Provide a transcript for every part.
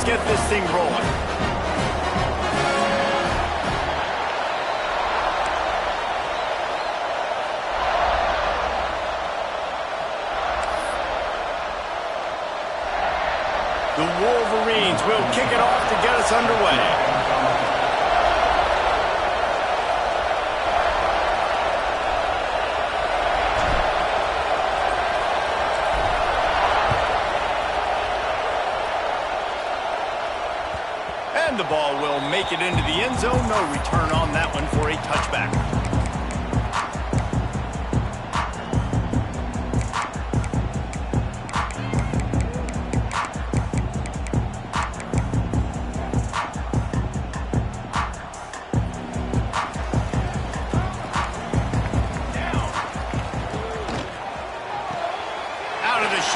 get this thing rolling. The Wolverines will kick it off to get us underway. And the ball will make it into the end zone. No return on that one for a touchback.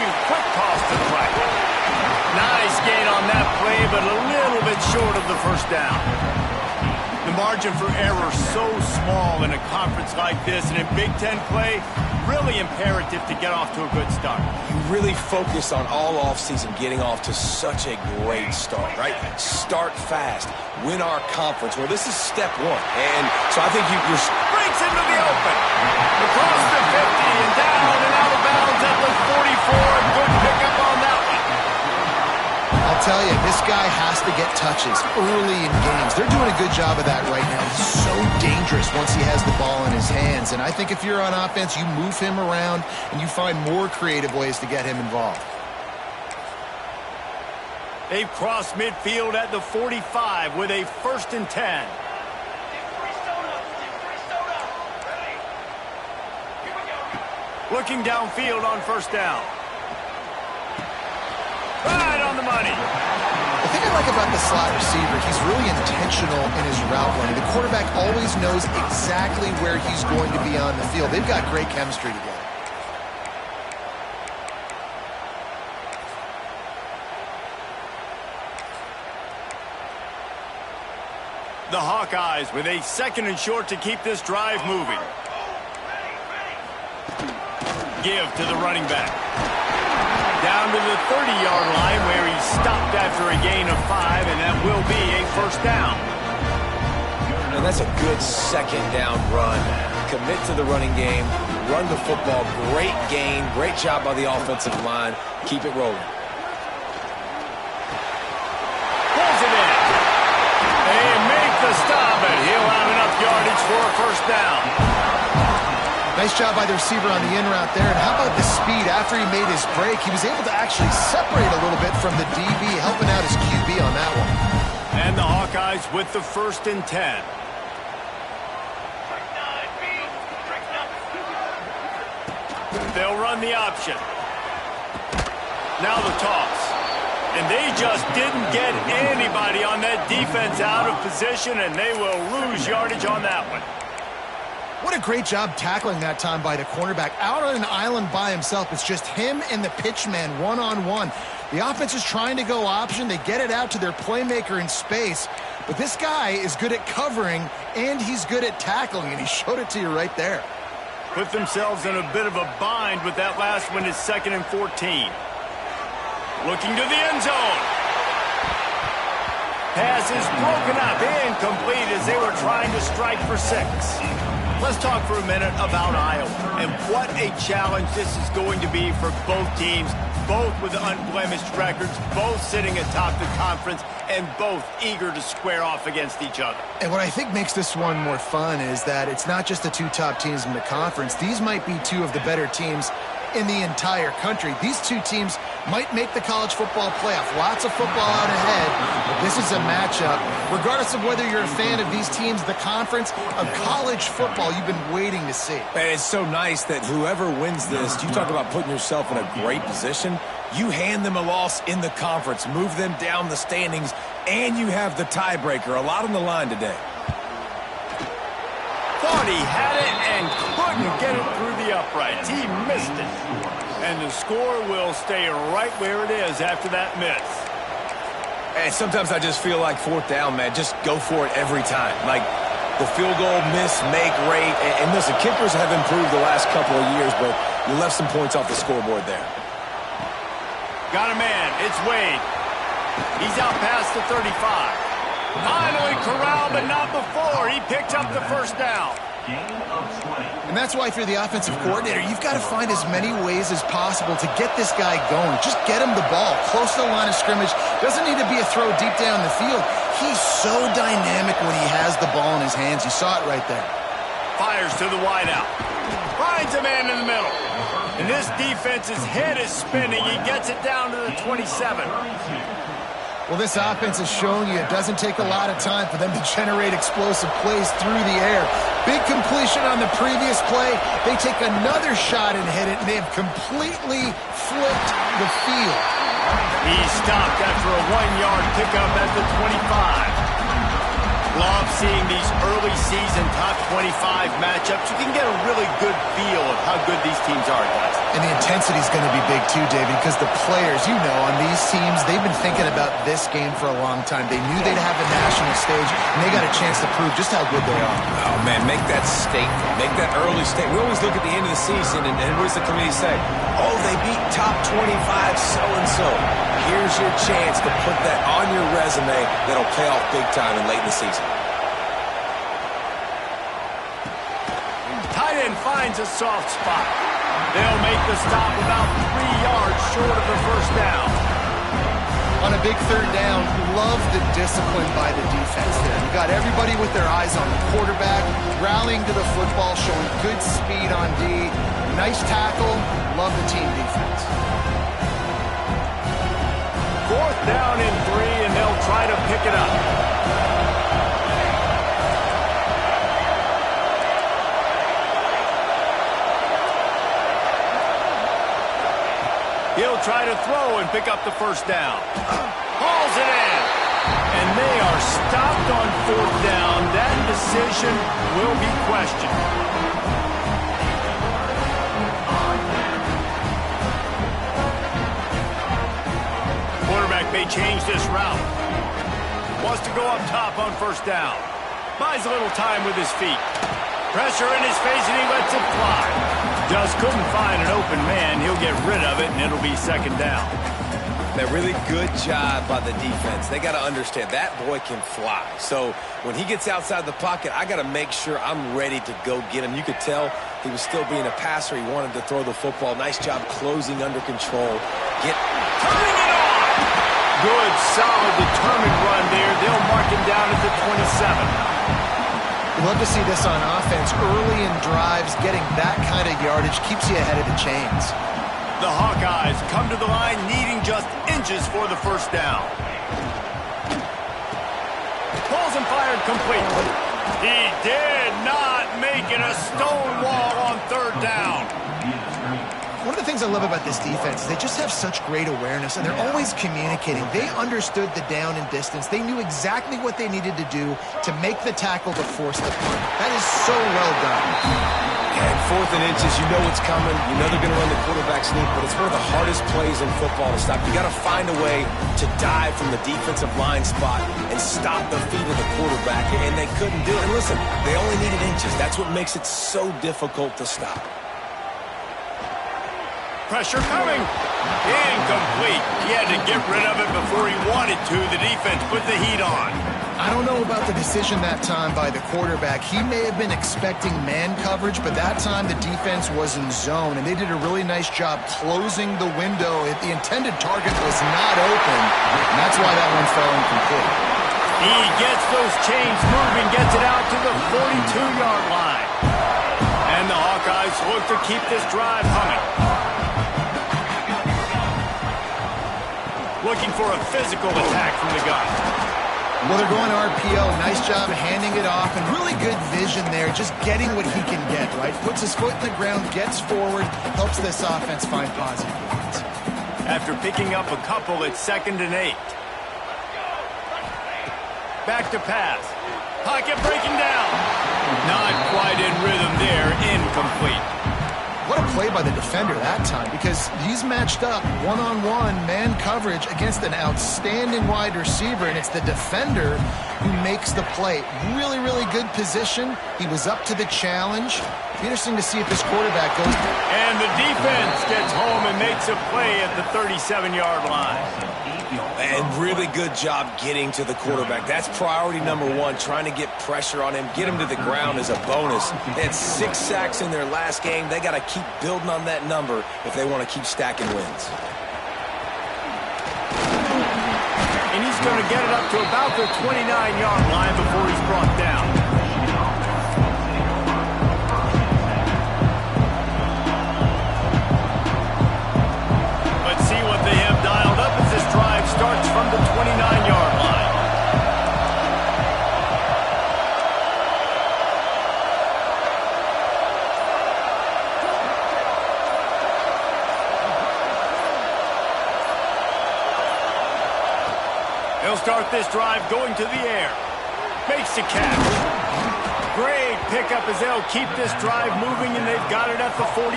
Quick toss to the right. Nice gain on that play, but a little bit short of the first down. The margin for error so small in a conference like this, and in Big Ten play, really imperative to get off to a good start. You really focus on all offseason getting off to such a great start, right? Start fast, win our conference. Well, this is step one, and so I think you're breaks into the open. Across the 50 and down and out of bounds at the 44. Good pickup on that one. I'll tell you, this guy has to get touches early in games. They're doing a good job of that right now. He's so dangerous once he has the ball in his hands. And I think if you're on offense, you move him around and you find more creative ways to get him involved. They've crossed midfield at the 45 with a 1st and 10. Looking downfield on 1st down. Right on the money. The thing I like about the slot receiver, he's really intentional in his route running. The quarterback always knows exactly where he's going to be on the field. They've got great chemistry together. The Hawkeyes with a 2nd and short to keep this drive moving. Give to the running back. Down to the 30-yard line where he stopped after a gain of 5, and that will be a 1st down. And that's a good 2nd down run. Commit to the running game, run the football, great gain, great job by the offensive line. Keep it rolling. Pulls it in. They make the stop, and he'll have enough yardage for a 1st down. Nice job by the receiver on the in route there. And how about the speed after he made his break? He was able to actually separate a little bit from the DB, helping out his QB on that one. And the Hawkeyes with the 1st and 10. They'll run the option. Now the toss. And they just didn't get anybody on that defense out of position, and they will lose yardage on that one. What a great job tackling that time by the cornerback. Out on an island by himself. It's just him and the pitch man one-on-one. The offense is trying to go option. They get it out to their playmaker in space. But this guy is good at covering, and he's good at tackling, and he showed it to you right there. Put themselves in a bit of a bind with that last one is 2nd and 14. Looking to the end zone. Pass is broken up, incomplete as they were trying to strike for 6. Let's talk for a minute about Iowa and what a challenge this is going to be for both teams, both with unblemished records, both sitting atop the conference, and both eager to square off against each other. And what I think makes this one more fun is that it's not just the 2 top teams in the conference. These might be 2 of the better teams in the entire country. These 2 teams might make the college football playoff. Lots of football out ahead, but this is a matchup. Regardless of whether you're a fan of these teams, the conference of college football you've been waiting to see. And it's so nice that whoever wins this, you talk about putting yourself in a great position, you hand them a loss in the conference, move them down the standings, and you have the tiebreaker. A lot on the line today. Thought he had it and couldn't get it through the uprights. He missed it. And the score will stay right where it is after that miss. And sometimes I just feel like 4th down, man. Just go for it every time. Like the field goal miss, make rate. And listen, kickers have improved the last couple of years, but you left some points off the scoreboard there. Got a man. It's Wade. He's out past the 35. Finally corralled, but not before. He picked up the first down. And that's why if you're the offensive coordinator, you've got to find as many ways as possible to get this guy going. Just get him the ball close to the line of scrimmage. Doesn't need to be a throw deep down the field. He's so dynamic when he has the ball in his hands. You saw it right there. Fires to the wideout. Finds a man in the middle. And this defense's head is spinning. He gets it down to the 27. Well, this offense is showing you it doesn't take a lot of time for them to generate explosive plays through the air. Big completion on the previous play. They take another shot and hit it, and they have completely flipped the field. He's stopped after a 1-yard pickup at the 25. Love seeing these early season top 25 matchups. You can get a really good feel of how good these teams are, guys. And the intensity is going to be big too, David, because the players, you know, on these teams, they've been thinking about this game for a long time. They knew they'd have the national stage, and they got a chance to prove just how good they are. Oh, man, make that statement. Make that early statement. We always look at the end of the season, and what does the committee say? Oh, they beat top 25 so-and-so. Here's your chance to put that on your resume that'll pay off big time in late in the season. Tight end finds a soft spot. They'll make the stop about 3 yards short of the first down. On a big third down, love the discipline by the defense there. You got everybody with their eyes on the quarterback, rallying to the football, showing good speed on D. Nice tackle. Love the team defense. 4th down and 3, and they'll try to pick it up. He'll try to throw and pick up the first down. Hauls it in. And they are stopped on 4th down. That decision will be questioned. Quarterback may change this route. Wants to go up top on 1st down. Buys a little time with his feet. Pressure in his face, and he lets it fly. Just couldn't find an open man. He'll get rid of it, and it'll be 2nd down. That really good job by the defense. They got to understand that boy can fly. So when he gets outside the pocket, I got to make sure I'm ready to go get him. You could tell he was still being a passer. He wanted to throw the football. Nice job closing under control. Turning it on! Good, solid, determined run there. They'll mark him down at the 27. Love to see this on offense. Early in drives, getting that kind of yardage keeps you ahead of the chains. The Hawkeyes come to the line needing just inches for the first down. Pulls and fired complete. He did not make it a stone wall on 3rd down. One of the things I love about this defense is they just have such great awareness, and they're always communicating. They understood the down and distance. They knew exactly what they needed to do to make the tackle to force the punt. That is so well done. And 4th and inches, you know what's coming. You know they're going to run the quarterback sneak, but it's one of the hardest plays in football to stop. You got to find a way to dive from the defensive line spot and stop the feet of the quarterback, and they couldn't do it. And listen, they only needed inches. That's what makes it so difficult to stop. Pressure coming. Incomplete. He had to get rid of it before he wanted to. The defense put the heat on. I don't know about the decision that time by the quarterback. He may have been expecting man coverage, but that time the defense was in zone, and they did a really nice job closing the window. The intended target was not open, and that's why that one fell incomplete. He gets those chains moving, gets it out to the 42-yard line. And the Hawkeyes look to keep this drive humming. Looking for a physical attack from the gun. Well, they're going RPO. Nice job handing it off, and really good vision there, just getting what he can get, right? Puts his foot in the ground, gets forward, helps this offense find positive points. After picking up a couple, it's 2nd and 8. Back to pass. Pocket breaking down. Not quite in rhythm there. Incomplete. What a play by the defender that time, because he's matched up one-on-one man coverage against an outstanding wide receiver, and it's the defender who makes the play. Really, really good position. He was up to the challenge. Be interesting to see if this quarterback goes. And the defense gets home and makes a play at the 37-yard line. And really good job getting to the quarterback. That's priority number one, trying to get pressure on him, get him to the ground as a bonus. They had 6 sacks in their last game. They got to keep building on that number if they want to keep stacking wins. And he's going to get it up to about the 29-yard line before he's brought down. Let's see what they have dialed up as this drive starts from the 29-yard line. They'll start this drive going to the air. Makes the catch. Great pickup as they'll keep this drive moving, and they've got it at the 45.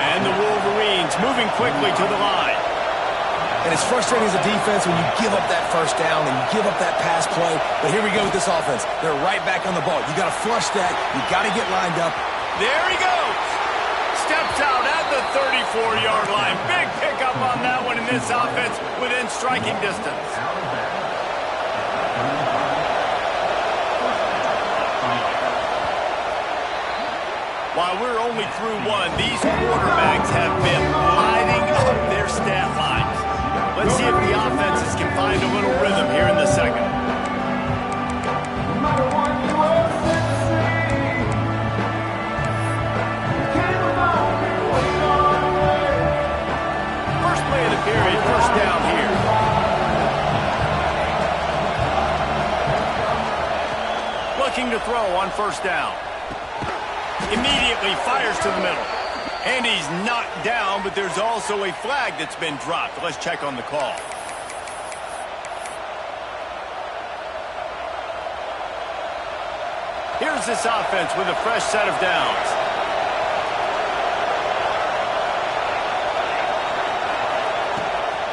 And the Wolverines moving quickly to the line. And it's frustrating as a defense when you give up that first down and you give up that pass play. But here we go with this offense. They're right back on the ball. You got to flush that. You got to get lined up. There he goes. Steps out at the 34-yard line. Big pickup on that one in this offense within striking distance. While we're only through one, these quarterbacks have been lighting up their stat lines. Let's see if the offenses can find a little rhythm here in the second. First play of the period, first down here. Looking to throw on first down. Immediately fires to the middle. And he's knocked down, but there's also a flag that's been dropped. Let's check on the call. Here's this offense with a fresh set of downs.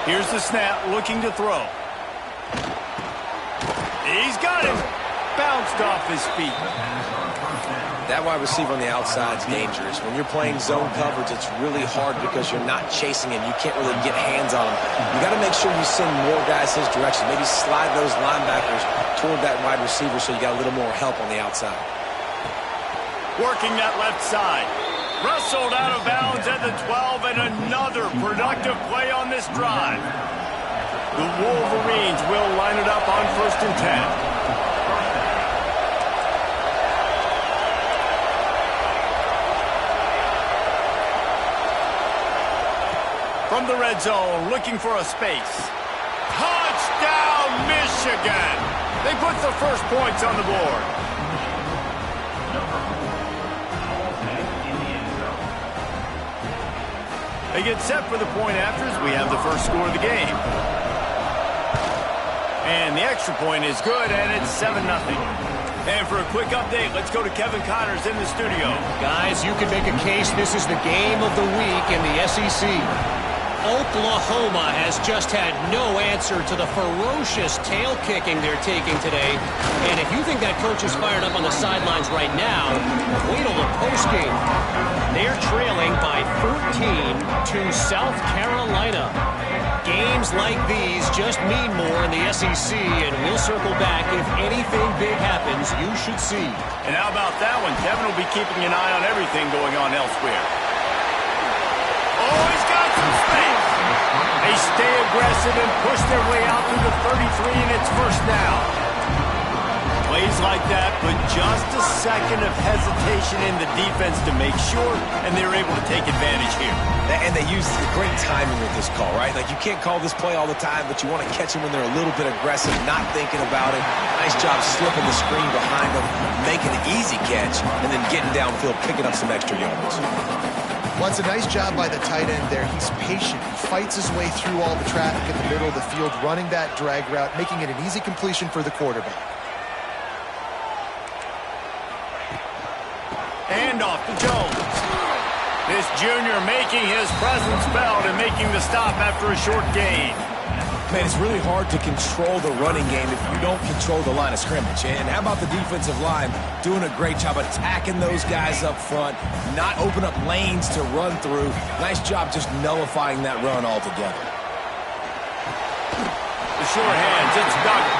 Here's the snap, looking to throw. He's got him. Bounced off his feet. That wide receiver on the outside is dangerous. When you're playing zone coverage, it's really hard because you're not chasing him. You can't really get hands on him. You got to make sure you send more guys his direction. Maybe slide those linebackers toward that wide receiver so you got a little more help on the outside. Working that left side. Wrestled out of bounds at the 12, and another productive play on this drive. The Wolverines will line it up on 1st and 10. From the red zone, looking for a space. Touchdown, Michigan! They put the first points on the board. They get set for the point afters. We have the first score of the game. And the extra point is good, and it's 7-0. And for a quick update, let's go to Kevin Connors in the studio. Guys, you can make a case this is the game of the week in the SEC. Oklahoma has just had no answer to the ferocious tail kicking they're taking today. And if you think that coach is fired up on the sidelines right now, wait till the postgame. They're trailing by 14 to South Carolina. Games like these just mean more in the SEC, and we'll circle back. If anything big happens, you should see. And how about that one? Kevin will be keeping an eye on everything going on elsewhere. Oh, he's got some space. They stay aggressive and push their way out through the 33, and it's first down. Plays like that, but just a second of hesitation in the defense to make sure, and they're able to take advantage here. And they use great timing with this call, right? Like, you can't call this play all the time, but you want to catch them when they're a little bit aggressive, not thinking about it. Nice job slipping the screen behind them, making an easy catch, and then getting downfield, picking up some extra yards. Well, it's a nice job by the tight end there. He's patient. He fights his way through all the traffic in the middle of the field, running that drag route, making it an easy completion for the quarterback. And off to Jones. This junior making his presence felt and making the stop after a short gain. Man, it's really hard to control the running game if you don't control the line of scrimmage. And how about the defensive line doing a great job attacking those guys up front, not open up lanes to run through. Nice job just nullifying that run altogether. sure hands. It's Duggan.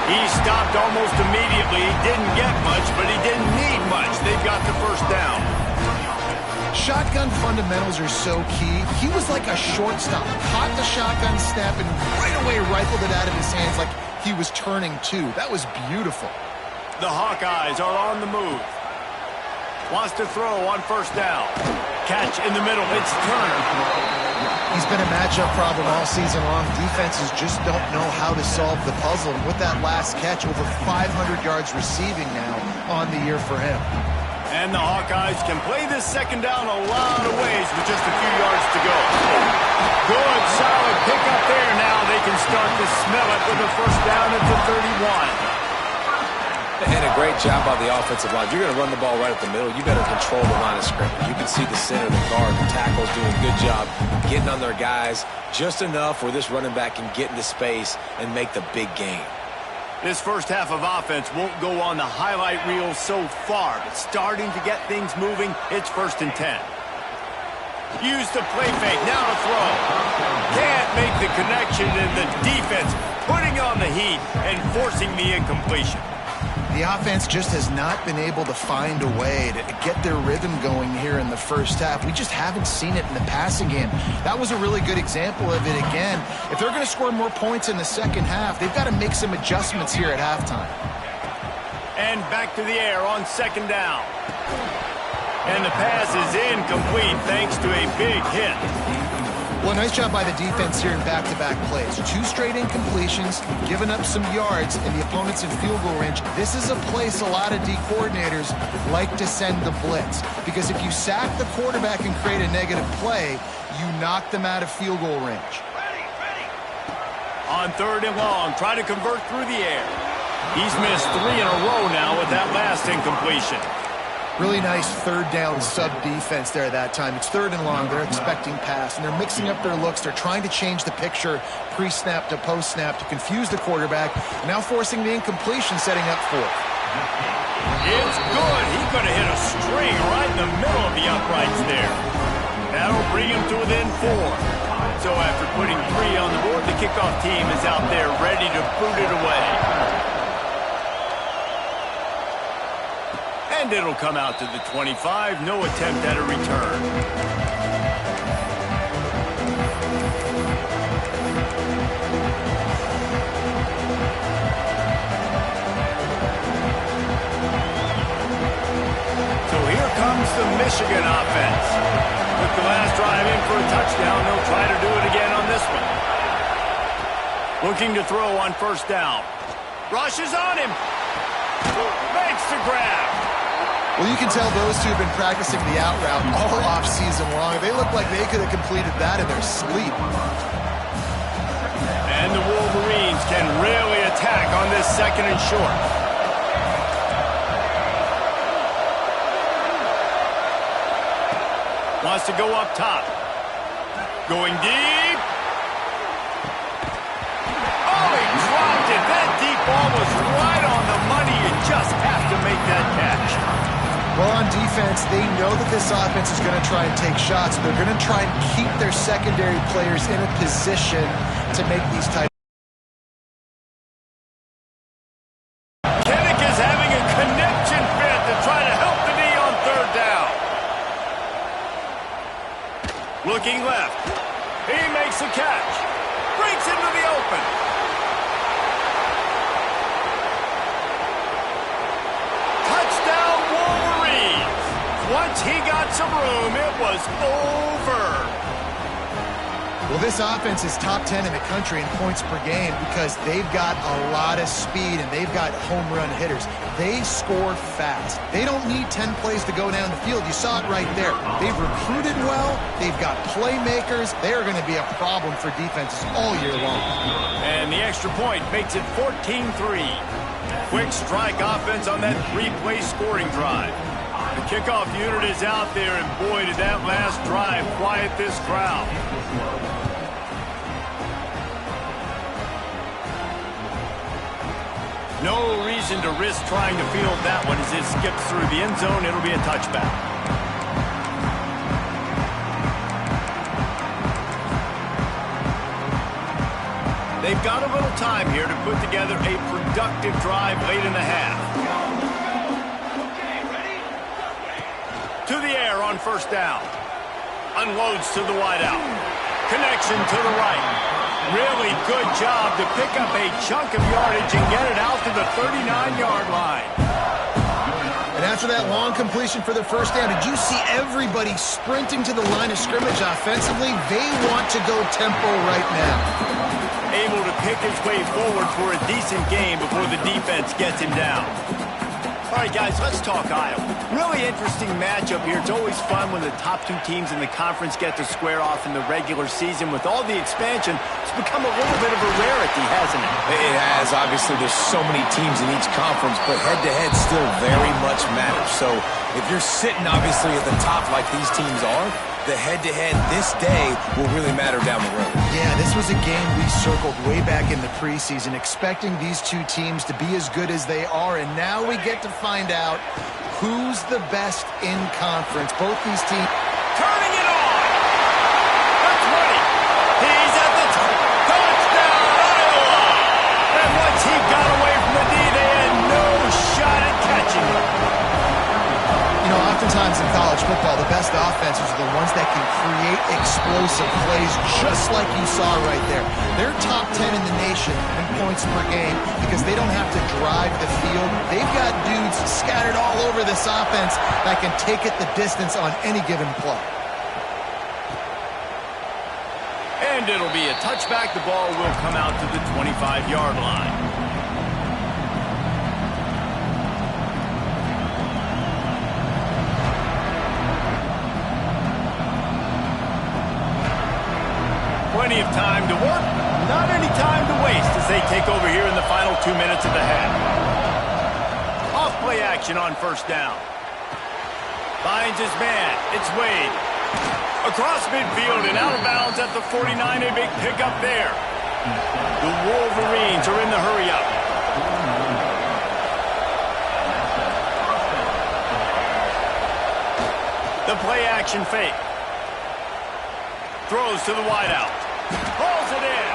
He stopped almost immediately. He didn't get much, but he didn't need much. They've got the first down. Shotgun fundamentals are so key. He was like a shortstop. Caught the shotgun snap and right away rifled it out of his hands like he was turning two. That was beautiful. The Hawkeyes are on the move. Wants to throw on first down. Catch in the middle. It's Turner. He's been a matchup problem all season long. Defenses just don't know how to solve the puzzle. And with that last catch, over 500 yards receiving now on the year for him. And the Hawkeyes can play this second down a lot of ways with just a few yards to go. Good, solid pickup there. Now they can start to smell it with a first down at the 31. And a great job by the offensive line. If you're going to run the ball right up the middle, you better control the line of scrimmage. You can see the center, the guard, the tackles doing a good job getting on their guys just enough where this running back can get into space and make the big game. This first half of offense won't go on the highlight reel so far, but starting to get things moving, it's 1st and 10. Use the play fake, now to throw. Can't make the connection, and the defense putting on the heat and forcing the incompletion. The offense just has not been able to find a way to get their rhythm going here in the first half. We just haven't seen it in the passing game. That was a really good example of it again. If they're going to score more points in the second half, they've got to make some adjustments here at halftime. And back to the air on second down. And the pass is incomplete thanks to a big hit. Well, nice job by the defense here in back-to-back plays. 2 straight incompletions, giving up some yards, and the opponent's in field goal range. This is a place a lot of D coordinators like to send the blitz, because if you sack the quarterback and create a negative play, you knock them out of field goal range. On 3rd and long, try to convert through the air. He's missed 3 in a row now with that last incompletion. Really nice 3rd down sub-defense there that time. It's 3rd and long. They're expecting pass, and they're mixing up their looks. They're trying to change the picture pre-snap to post-snap to confuse the quarterback, now forcing the incompletion, setting up 4th. It's good. He could have hit a string right in the middle of the uprights there. That'll bring him to within 4. So after putting 3 on the board, the kickoff team is out there ready to boot it away. And it'll come out to the 25. No attempt at a return. So here comes the Michigan offense. Took the last drive in for a touchdown. They'll try to do it again on this one. Looking to throw on first down. Rushes on him. Makes the grab. Well, you can tell those two have been practicing the out route all off-season long. They look like they could have completed that in their sleep. And the Wolverines can really attack on this 2nd and short. Wants to go up top. Going deep. Oh, he dropped it. That deep ball was right on the money. You just have to make that catch. Well, on defense, they know that this offense is going to try and take shots. They're going to try and keep their secondary players in a position to make these types. Kinnick is having a connection fit to try to help the knee on 3rd down. Looking left. He makes a catch. Breaks into the open. Touchdown Wolverines. Once he got some room, it was over. Well, this offense is top 10 in the country in points per game because they've got a lot of speed and they've got home run hitters. They score fast. They don't need 10 plays to go down the field. You saw it right there. They've recruited well. They've got playmakers. They are going to be a problem for defenses all year long. And the extra point makes it 14-3. Quick strike offense on that 3-play scoring drive. The kickoff unit is out there, and boy, did that last drive quiet this crowd. No reason to risk trying to field that one as it skips through the end zone. It'll be a touchback. They've got a little time here to put together a productive drive late in the half. To the air on first down. Unloads to the wideout. Connection to the right. Really good job to pick up a chunk of yardage and get it out to the 39-yard line. And after that long completion for the first down, did you see everybody sprinting to the line of scrimmage offensively? They want to go tempo right now. Able to pick his way forward for a decent game before the defense gets him down. All right, guys, let's talk Iowa. Really interesting matchup here. It's always fun when the top two teams in the conference get to square off in the regular season. With all the expansion, it's become a little bit of a rarity, hasn't it? It has. Obviously, there's so many teams in each conference, but head-to-head still very much matters. So if you're sitting, obviously, at the top like these teams are, the head-to-head this day will really matter down the road. Yeah, this was a game we circled way back in the preseason, expecting these two teams to be as good as they are, and now we get to find out who's the best in conference. Both these teams turning it on. That's Woody. He's at the top. Touchdown, Iowa. And once he got away from the D, they had no shot at catching him. You know, oftentimes in college football, the best offenses are the ones that can create explosive plays, just like you saw right there. They're top 10 in the nation in points per game because they don't have to drive the field. They've got dudes scattered all over this offense that can take it the distance on any given play. And it'll be a touchback. The ball will come out to the 25-yard line. Plenty of time to work, not any time to waste as they take over here in the final 2 minutes of the half. Off play action on first down. Finds his man. It's Wade. Across midfield and out of bounds at the 49. A big pickup there. The Wolverines are in the hurry-up. The play action fake. Throws to the wideout. Pulls it in.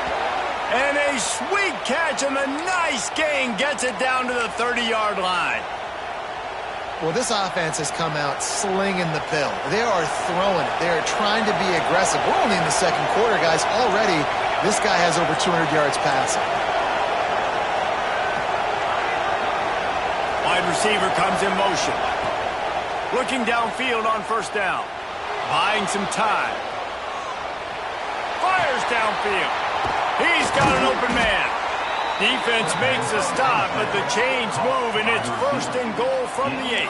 And a sweet catch and a nice gain gets it down to the 30-yard line. Well, this offense has come out slinging the pill. They are throwing it. They are trying to be aggressive. We're only in the second quarter, guys. Already, this guy has over 200 yards passing. Wide receiver comes in motion. Looking downfield on first down. Buying some time. Fires downfield. He's got an open man. Defense makes a stop, but the chains move, and it's first and goal from the 8.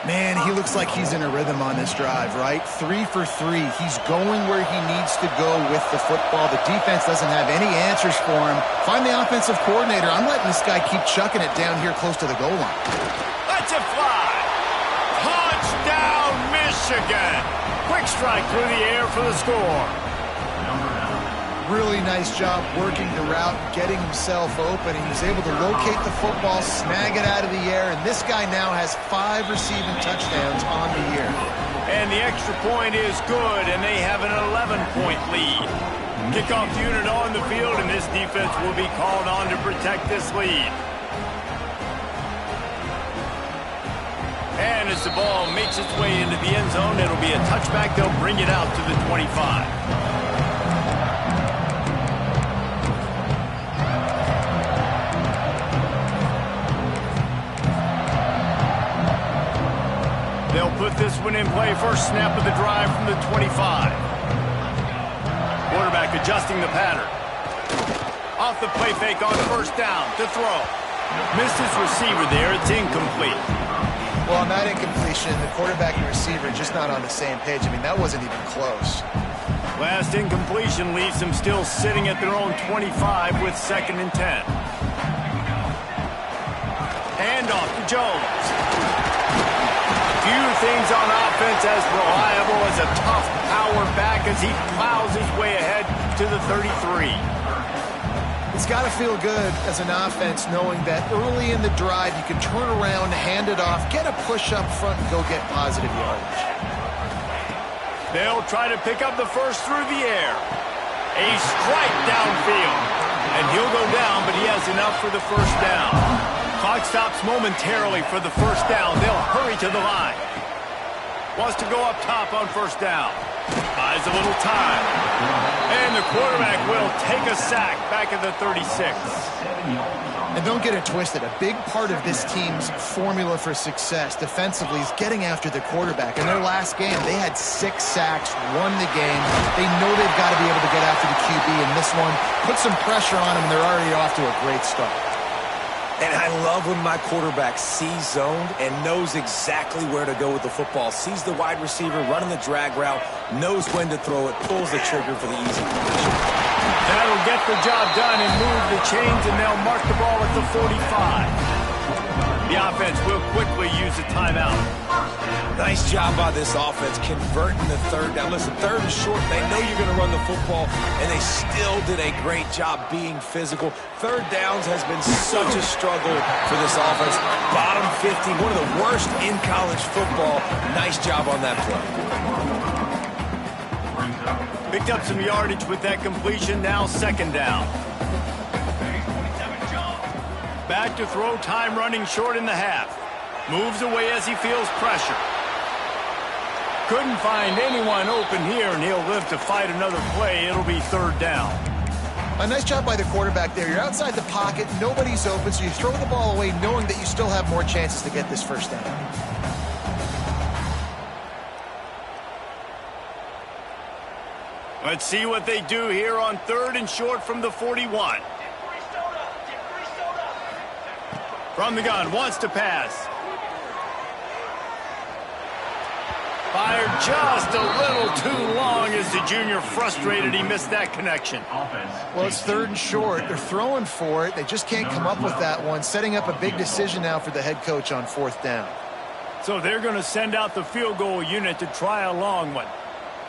Man, he looks like he's in a rhythm on this drive, right? 3 for 3. He's going where he needs to go with the football. The defense doesn't have any answers for him. Find the offensive coordinator. I'm letting this guy keep chucking it down here close to the goal line. Let's it fly. Touchdown, Michigan. Quick strike through the air for the score. Really nice job working the route, getting himself open. He was able to locate the football, snag it out of the air, and this guy now has 5 receiving touchdowns on the year. And the extra point is good, and they have an 11-point lead. Kickoff unit on the field, and this defense will be called on to protect this lead. And as the ball makes its way into the end zone, it'll be a touchback. They'll bring it out to the 25. They'll put this one in play. First snap of the drive from the 25. Quarterback adjusting the pattern. Off the play fake on first down to throw. Missed his receiver there. It's incomplete. Well, on that incompletion, the quarterback and receiver just not on the same page. I mean, that wasn't even close. Last incompletion leaves them still sitting at their own 25 with 2nd and 10. Handoff to Jones. Few things on offense as reliable as a tough power back as he plows his way ahead to the 33. It's got to feel good as an offense knowing that early in the drive you can turn around, hand it off, get a push up front, and go get positive yardage. They'll try to pick up the first through the air. A strike downfield. And he'll go down, but he has enough for the first down. Clock stops momentarily for the first down. They'll hurry to the line. Wants to go up top on first down. Buys a little time. And the quarterback will take a sack back at the 36. And don't get it twisted. A big part of this team's formula for success defensively is getting after the quarterback. In their last game, they had 6 sacks, won the game. They know they've got to be able to get after the QB, and this one put some pressure on them, and they're already off to a great start. And I love when my quarterback sees zoned and knows exactly where to go with the football. Sees the wide receiver running the drag route, knows when to throw it, pulls the trigger for the easy completion. That'll get the job done and move the chains, and they'll mark the ball at the 45. The offense will quickly use a timeout. Nice job by this offense converting the third down. Listen, third and short, they know you're going to run the football, and they still did a great job being physical. Third downs has been such a struggle for this offense. Bottom 50, one of the worst in college football. Nice job on that play. Picked up some yardage with that completion. Now second down. Back to throw, time running short in the half. Moves away as he feels pressure. Couldn't find anyone open here, and he'll live to fight another play. It'll be third down. A nice job by the quarterback there. You're outside the pocket, nobody's open, so you throw the ball away knowing that you still have more chances to get this first down. Let's see what they do here on third and short from the 41. From the gun, wants to pass. Fired just a little too long as the junior frustrated he missed that connection. Well, it's third and short. They're throwing for it. They just can't come up with that one. Setting up a big decision now for the head coach on fourth down. So they're going to send out the field goal unit to try a long one.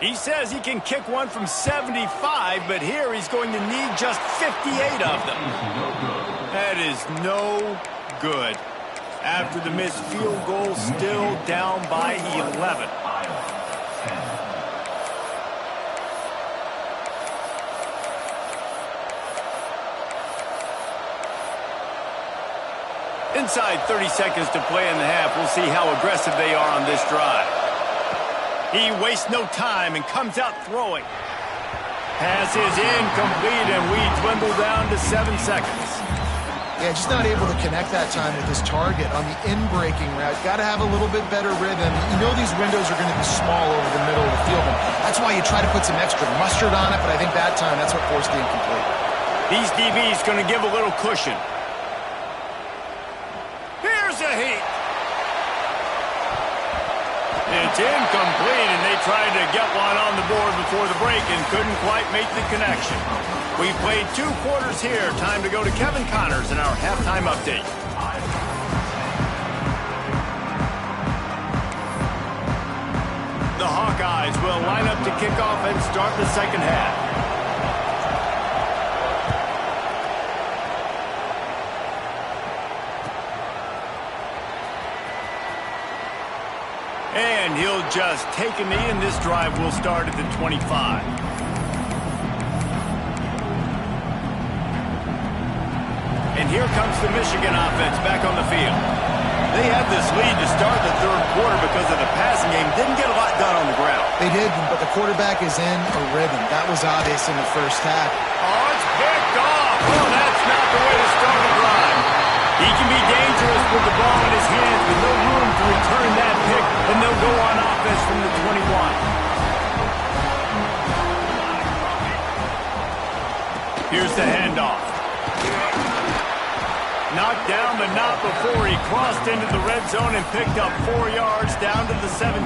He says he can kick one from 75, but here he's going to need just 58 of them. That is no good. After the missed field goal, still down by 11. Inside 30 seconds to play in the half. We'll see how aggressive they are on this drive. He wastes no time and comes out throwing. Pass is incomplete, and we dwindle down to 7 seconds. Yeah, just not able to connect that time with his target on the in-breaking route. Got to have a little bit better rhythm. You know these windows are going to be small over the middle of the field. And that's why you try to put some extra mustard on it, but I think that time that's what forced the incomplete. These DBs going to give a little cushion. Here's a heat. It's incomplete, and they tried to get one on the board before the break and couldn't quite make the connection. We played 2 quarters here. Time to go to Kevin Connors in our halftime update. The Hawkeyes will line up to kick off and start the second half. And he'll just take a knee, and this drive will start at the 25. And here comes the Michigan offense back on the field. They had this lead to start the third quarter because of the passing game. Didn't get a lot done on the ground. They did, but the quarterback is in a rhythm. That was obvious in the first half. Oh, it's picked off. Oh, that's not the way to start a drive. He can be dangerous with the ball in his hands, with no room to return that pick, and they'll go on offense from the 21. Here's the handoff. Knocked down, but not before he crossed into the red zone and picked up 4 yards down to the 17.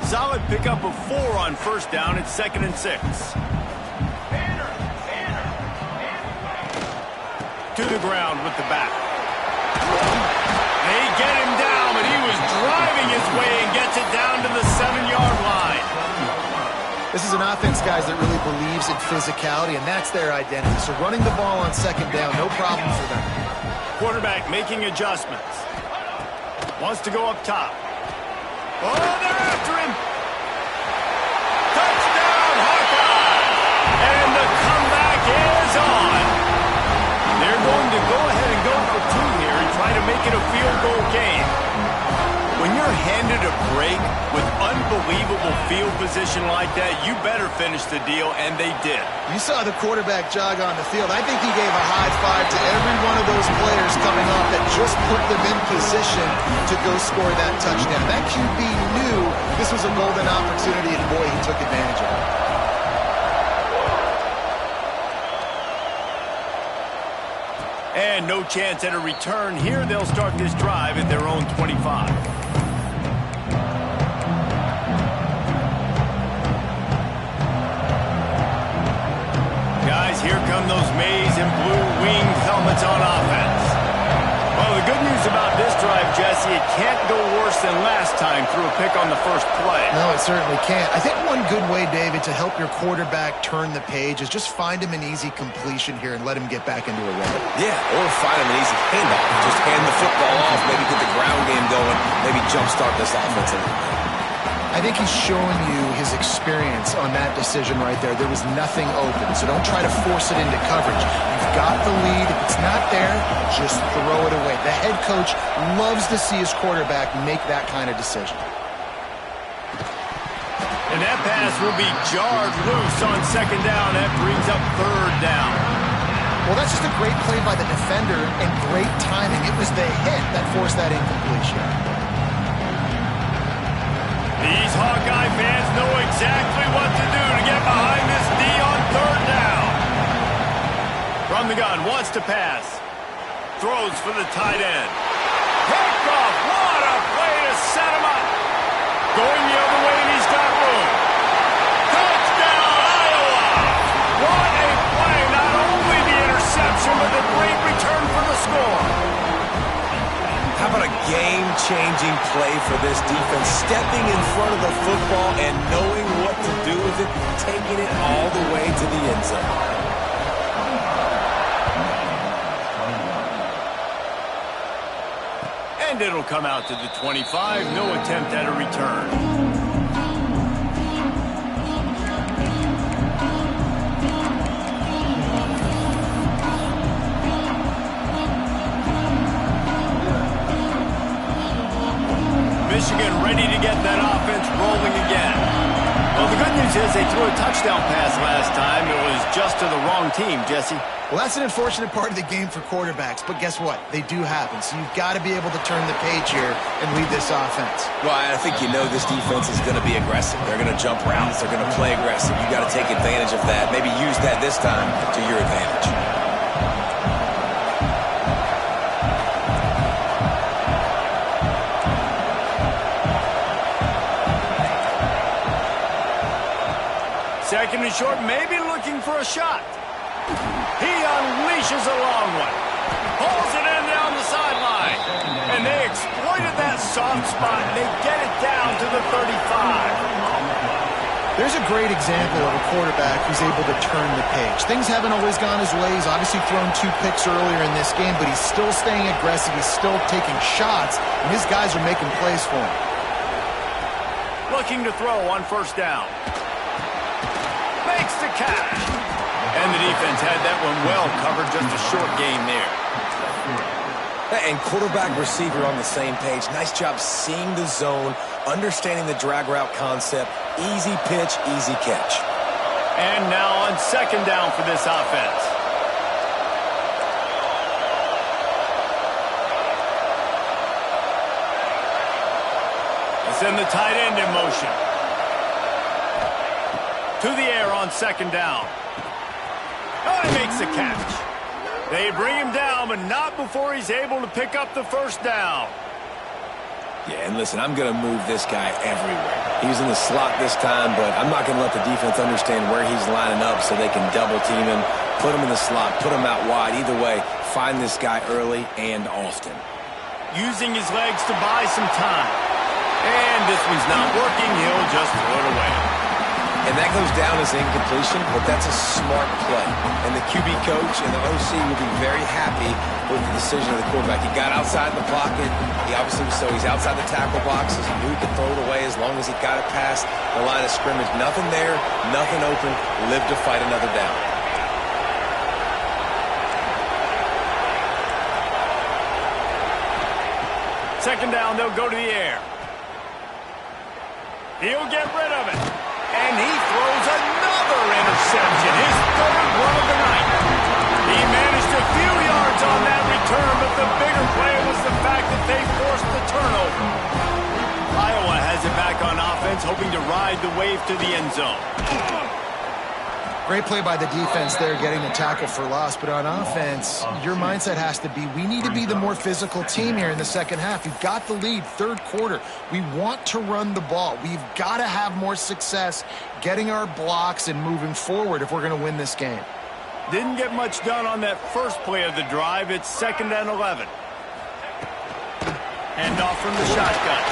Solid pickup of 4 on first down. It's 2nd and 6. To the ground with the back. They get him down, but he was driving his way and gets it down to the 7-yard line. This is an offense, guys, that really believes in physicality, and that's their identity. So running the ball on second down, no problem for them. Quarterback making adjustments. Wants to go up top. Oh, they're after him. field goal game. When you're handed a break with unbelievable field position like that, you better finish the deal, and they did. You saw the quarterback jog on the field. I think he gave a high five to every one of those players coming off that just put them in position to go score that touchdown. That QB knew this was a golden opportunity, and boy, he took advantage of it. And no chance at a return here. They'll start this drive at their own 25. Guys, here come those maize and blue winged helmets on offense. Well, the good news about this drive, Jesse, it can't go worse than last time through a pick on the first play. No, it certainly can't. I think one good way, David, to help your quarterback turn the page is just find him an easy completion here and let him get back into a rhythm. Yeah, or find him an easy handoff. Just hand the football off, maybe get the ground game going, maybe jumpstart this offense a little bit. I think he's showing you his experience on that decision right there. There was nothing open, so don't try to force it into coverage. You've got the lead. If it's not there, just throw it away. The head coach loves to see his quarterback make that kind of decision. And that pass will be jarred loose on second down. That brings up third down. Well, that's just a great play by the defender and great timing. It was the hit that forced that incompletion. These Hawkeye fans know exactly what to do to get behind this D on third down. From the gun, wants to pass. Throws for the tight end. Picked off. What a play to set him up. Going the other way, and he's got room. Touchdown, Iowa! What a play. Not only the interception, but the great return for the score. How about a game-changing play for this defense? Stepping in front of the football and knowing what to do with it, taking it all the way to the end zone. And it'll come out to the 25. No attempt at a return. Michigan ready to get that offense rolling again. Well, the good news is they threw a touchdown pass last time. It was just to the wrong team, Jesse. Well, that's an unfortunate part of the game for quarterbacks, but guess what? They do happen, so you've got to be able to turn the page here and lead this offense. Well, I think you know this defense is going to be aggressive. They're going to jump routes. They're going to play aggressive. You've got to take advantage of that. Maybe use that this time to your advantage. Second and short, maybe looking for a shot. He unleashes a long one. Pulls it in down the sideline. And they exploited that soft spot. They get it down to the 35. There's a great example of a quarterback who's able to turn the page. Things haven't always gone his way. He's obviously thrown 2 picks earlier in this game, but he's still staying aggressive. He's still taking shots, and his guys are making plays for him. Looking to throw on first down. Makes the catch. And the defense had that one well covered. Just a short gain there. And quarterback receiver on the same page. Nice job seeing the zone, understanding the drag route concept. Easy pitch, easy catch. And now on second down for this offense. Let's send the tight end in motion. To the air on second down. Oh, he makes the catch. They bring him down, but not before he's able to pick up the first down. Yeah, and listen, I'm going to move this guy everywhere. He's in the slot this time, but I'm not going to let the defense understand where he's lining up so they can double team him, put him in the slot, put him out wide. Either way, find this guy early and often. Using his legs to buy some time. And this one's not working. He'll just throw it away. And that goes down as incompletion, but that's a smart play. And the QB coach and the OC will be very happy with the decision of the quarterback. He got outside the pocket. He obviously so he's outside the tackle boxes. He knew he could throw it away as long as he got it past the line of scrimmage. Nothing there, nothing open. Live to fight another down. Second down, they'll go to the air. He'll get rid of it. And he throws another interception, his third one of the night. He managed a few yards on that return, but the bigger play was the fact that they forced the turnover. Iowa has it back on offense, hoping to ride the wave to the end zone. Great play by the defense there, getting the tackle for loss. But on offense, your mindset has to be, we need to be the more physical team here in the second half. You've got the lead, third quarter. We want to run the ball. We've got to have more success getting our blocks and moving forward if we're going to win this game. Didn't get much done on that first play of the drive. It's 2nd and 11. Hand off from the shotgun.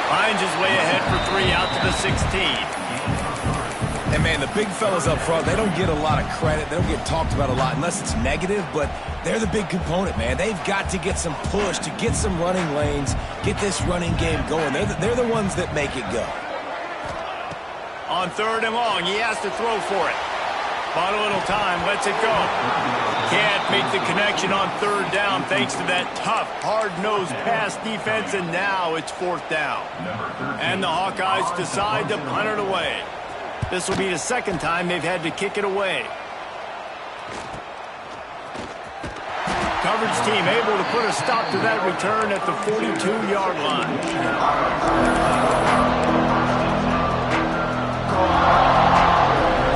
Finds his way ahead for 3 out to the 16. And, man, the big fellas up front, they don't get a lot of credit. They don't get talked about a lot unless it's negative, but they're the big component, man. They've got to get some push, to get some running lanes, get this running game going. They're the ones that make it go. On 3rd and long, he has to throw for it. Bought a little time, lets it go. Can't make the connection on 3rd down thanks to that tough, hard-nosed pass defense, and now it's 4th down. And the Hawkeyes decide to punt it away. This will be the second time they've had to kick it away. Coverage team able to put a stop to that return at the 42-yard line.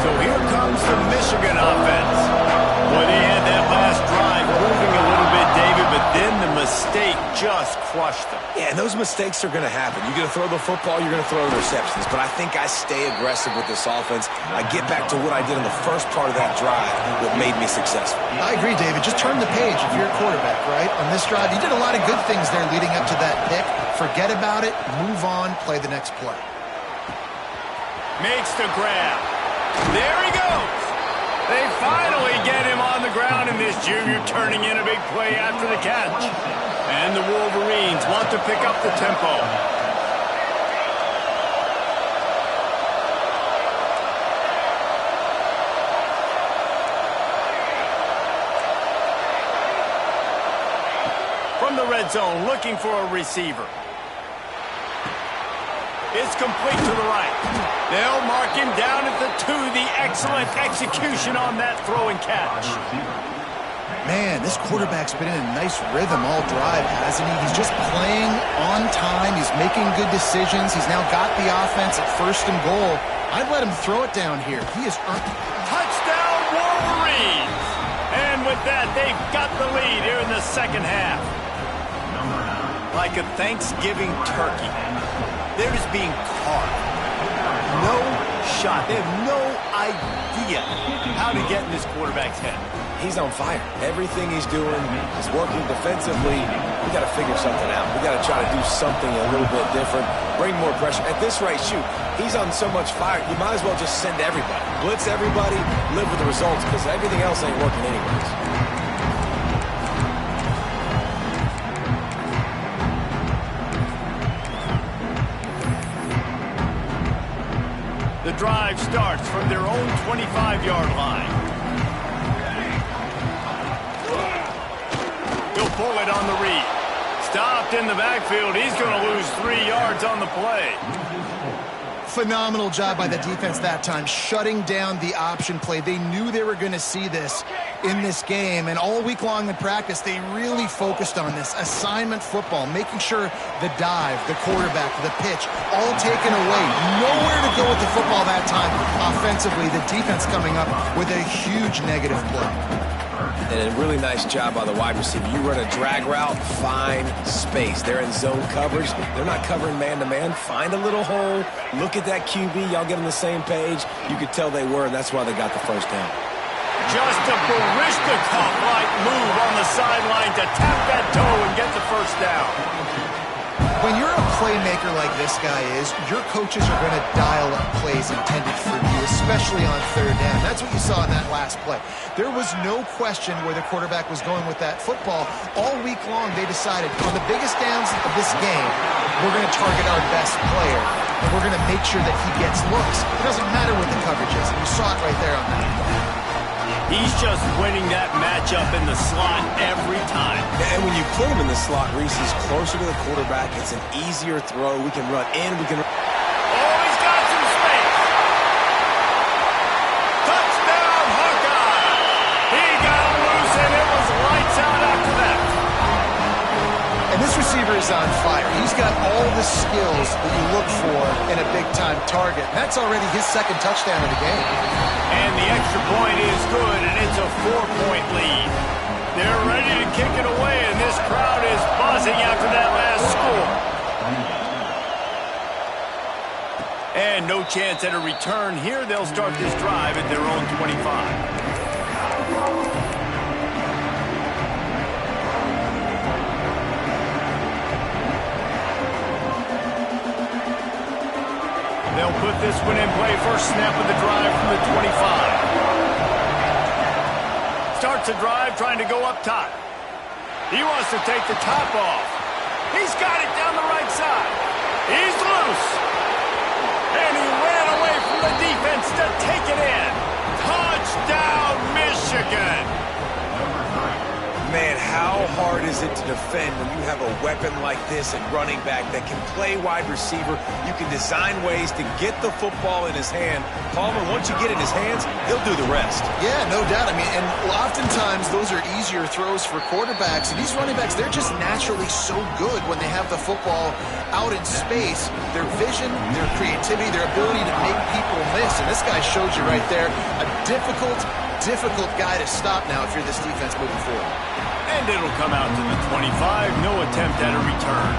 So here comes the Michigan offense. Well, they had that last drive moving a little bit, David, but then the mistake just crushed them. Yeah, and those mistakes are going to happen. You're going to throw the football, you're going to throw interceptions. But I think I stay aggressive with this offense. I get back to what I did in the first part of that drive that made me successful. I agree, David. Just turn the page if you're a quarterback, right? On this drive, you did a lot of good things there leading up to that pick. Forget about it, move on, play the next play. Makes the grab. There he goes. They finally get him on the ground, and this junior turning in a big play after the catch. And the Wolverines want to pick up the tempo. From the red zone, looking for a receiver. It's complete to the right. They'll mark him down at the 2. The excellent execution on that throw and catch. Man, this quarterback's been in a nice rhythm all drive, hasn't he? He's just playing on time. He's making good decisions. He's now got the offense at 1st and goal. I'd let him throw it down here. He has earned... Touchdown, Wolverines! And with that, they've got the lead here in the second half. Like a Thanksgiving turkey. They're just being carved. No shot. They have no idea how to get in this quarterback's head. He's on fire. Everything he's doing is working defensively. We got to figure something out. We got to try to do something a little bit different. Bring more pressure. At this rate, shoot, he's on so much fire, you might as well just send everybody. Blitz everybody, live with the results, because everything else ain't working anyways. The drive starts from their own 25-yard line. He'll pull it on the read. Stopped in the backfield. He's going to lose 3 yards on the play. Phenomenal job by the defense that time, shutting down the option play. They knew they were going to see this in this game, and all week long in practice, they really focused on this assignment football, making sure the dive, the quarterback, the pitch, all taken away. Nowhere to go with the football that time. Offensively, the defense coming up with a huge negative play. And a really nice job by the wide receiver. You run a drag route, find space. They're in zone coverage. They're not covering man-to-man. Find a little hole. Look at that QB. Y'all get on the same page. You could tell they were, and that's why they got the first down. Just a Baryshnikov-like move on the sideline to tap that toe and get the first down. When you're a playmaker like this guy is, your coaches are going to dial up plays intended for you, especially on 3rd down. That's what you saw in that last play. There was no question where the quarterback was going with that football. All week long, they decided, on the biggest downs of this game, we're going to target our best player, and we're going to make sure that he gets looks. It doesn't matter what the coverage is, and you saw it right there on that play. He's just winning that matchup in the slot every time. And when you put him in the slot, Reese, he's closer to the quarterback. It's an easier throw. We can run in. We can. Oh, he's got some space. Touchdown, Hawkeye. He got loose, and it was lights out after that. And this receiver is on fire. He's got all the skills that you look for in a big-time target. That's already his second touchdown of the game. And the extra point is good, and it's a 4-point lead. They're ready to kick it away, and this crowd is buzzing after that last score. And no chance at a return here. They'll start this drive at their own 25. They'll put this one in play. First snap of the drive from the 25. Starts the drive trying to go up top. He wants to take the top off. He's got it down the right side. He's loose. And he ran away from the defense to take it in. Touchdown, Michigan. Man, how hard is it to defend when you have a weapon like this at running back that can play wide receiver? You can design ways to get the football in his hand. Palmer, once you get it in his hands, he'll do the rest. Yeah, no doubt. I mean, and oftentimes those are easier throws for quarterbacks. And these running backs, they're just naturally so good when they have the football out in space. Their vision, their creativity, their ability to make people miss. And this guy showed you right there a difficult guy to stop now if you're this defense moving forward. And it'll come out to the 25. No attempt at a return.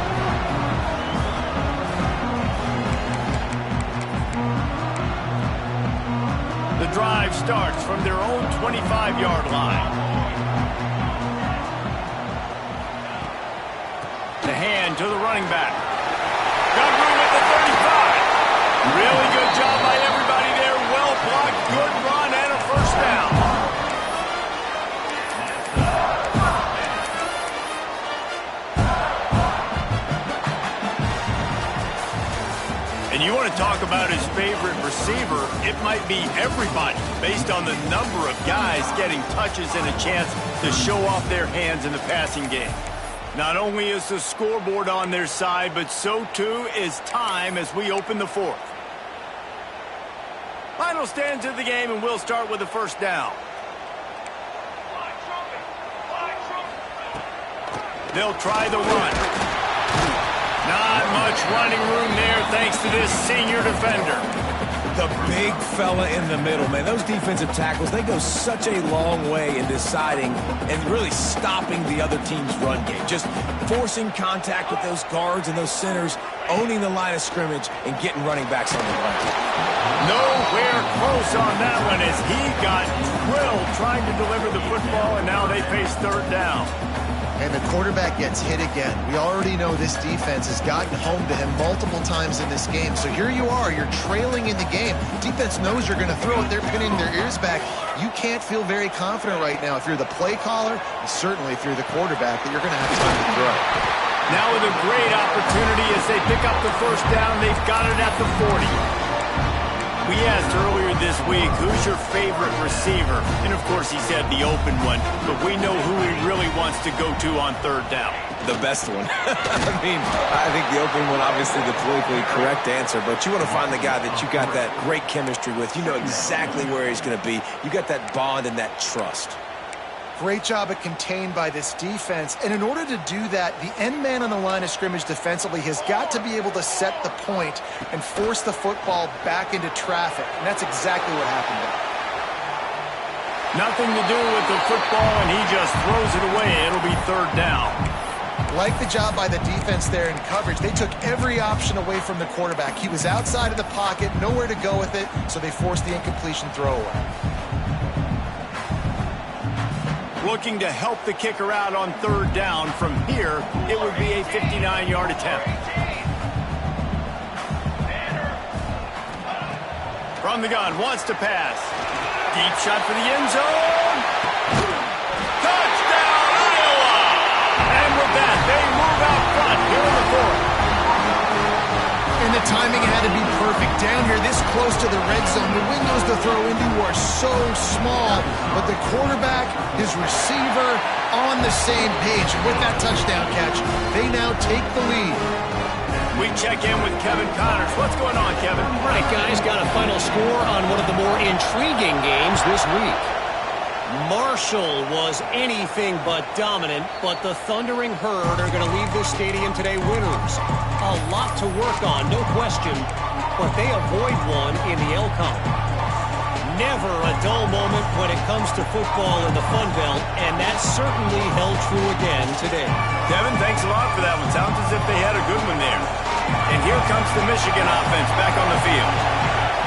The drive starts from their own 25-yard line. The hand to the running back. Got room at the 35. Really good job by everybody there. Well blocked, good run, and a first down. And you want to talk about his favorite receiver, it might be everybody based on the number of guys getting touches and a chance to show off their hands in the passing game. Not only is the scoreboard on their side, but so too is time as we open the fourth. Final stands of the game, and we'll start with the first down. They'll try the run. Not much running room there thanks to this senior defender. The big fella in the middle, man. Those defensive tackles, they go such a long way in deciding and really stopping the other team's run game. Just forcing contact with those guards and those centers, owning the line of scrimmage, and getting running backs on the run. Nowhere close on that one as he got drilled trying to deliver the football, and now they face third down. And the quarterback gets hit again. We already know this defense has gotten home to him multiple times in this game. So here you are, you're trailing in the game. Defense knows you're going to throw it. They're pinning their ears back. You can't feel very confident right now if you're the play caller, and certainly if you're the quarterback, that you're going to have time to throw. Now with a great opportunity as they pick up the first down, they've got it at the 40. We asked earlier this week, who's your favorite receiver? And, of course, he said the open one, but we know who he really wants to go to on third down. The best one. I think the open one, obviously the politically correct answer, but you want to find the guy that you got that great chemistry with. You know exactly where he's going to be. You got that bond and that trust. Great job at contained by this defense. And in order to do that, the end man on the line of scrimmage defensively has got to be able to set the point and force the football back into traffic. And that's exactly what happened there. Nothing to do with the football, and he just throws it away. It'll be third down. Like the job by the defense there in coverage. They took every option away from the quarterback. He was outside of the pocket, nowhere to go with it, so they forced the incompletion throwaway. Looking to help the kicker out on third down. From here, it would be a 59-yard attempt. From the gun, wants to pass. Deep shot for the end zone. Touchdown, Iowa! And with that, they move out front here in the fourth. And the The timing had to be perfect. Down here, this close to the red zone, the windows to throw into are so small, but the quarterback, his receiver, on the same page. With that touchdown catch, they now take the lead. We check in with Kevin Connors. What's going on, Kevin? Right, guys, got a final score on one of the more intriguing games this week. Marshall was anything but dominant, but the Thundering Herd are going to leave this stadium today winners. A lot to work on, no question, but they avoid one in the Elcon. Never a dull moment when it comes to football in the Fun Belt, and that certainly held true again today. Kevin, thanks a lot for that one. Sounds as if they had a good one there. And here comes the Michigan offense back on the field.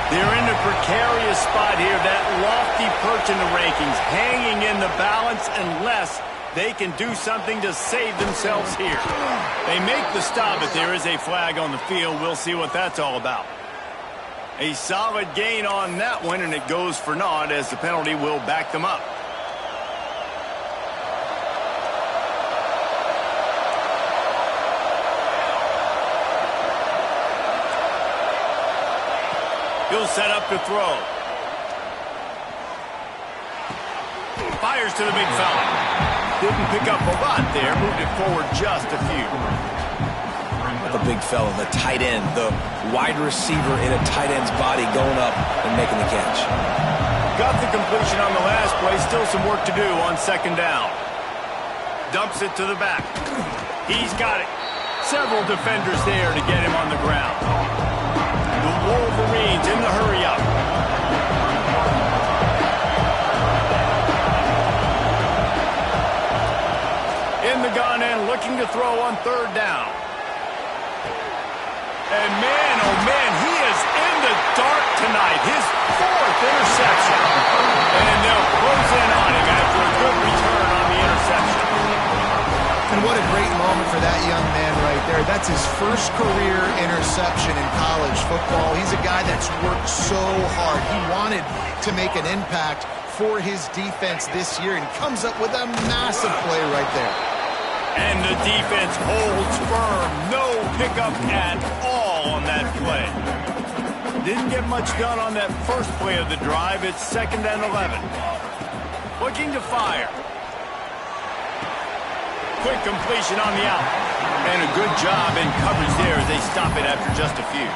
They're in a precarious spot here, that lofty perch in the rankings, hanging in the balance unless they can do something to save themselves here. They make the stop, but there is a flag on the field. We'll see what that's all about. A solid gain on that one, and it goes for naught as the penalty will back them up. He'll set up to throw. Fires to the big fella. Didn't pick up a lot there. Moved it forward just a few. The big fella, the tight end, the wide receiver in a tight end's body going up and making the catch. Got the completion on the last play. Still some work to do on second down. Dumps it to the back. He's got it. Several defenders there to get him on the ground. The Wolverines in the hurry-up. In the gun and looking to throw on third down. And man, oh man, he is in the dark tonight. His fourth interception. And they'll close in on him after a good return on the interception. And what a great moment for that young man right there. That's his first career interception in college football. He's a guy that's worked so hard. He wanted to make an impact for his defense this year, and he comes up with a massive play right there. And the defense holds firm. No pickup at all on that play. Didn't get much done on that first play of the drive. It's 2nd and 11. Looking to fire. Quick completion on the out. And a good job in coverage there as they stop it after just a few.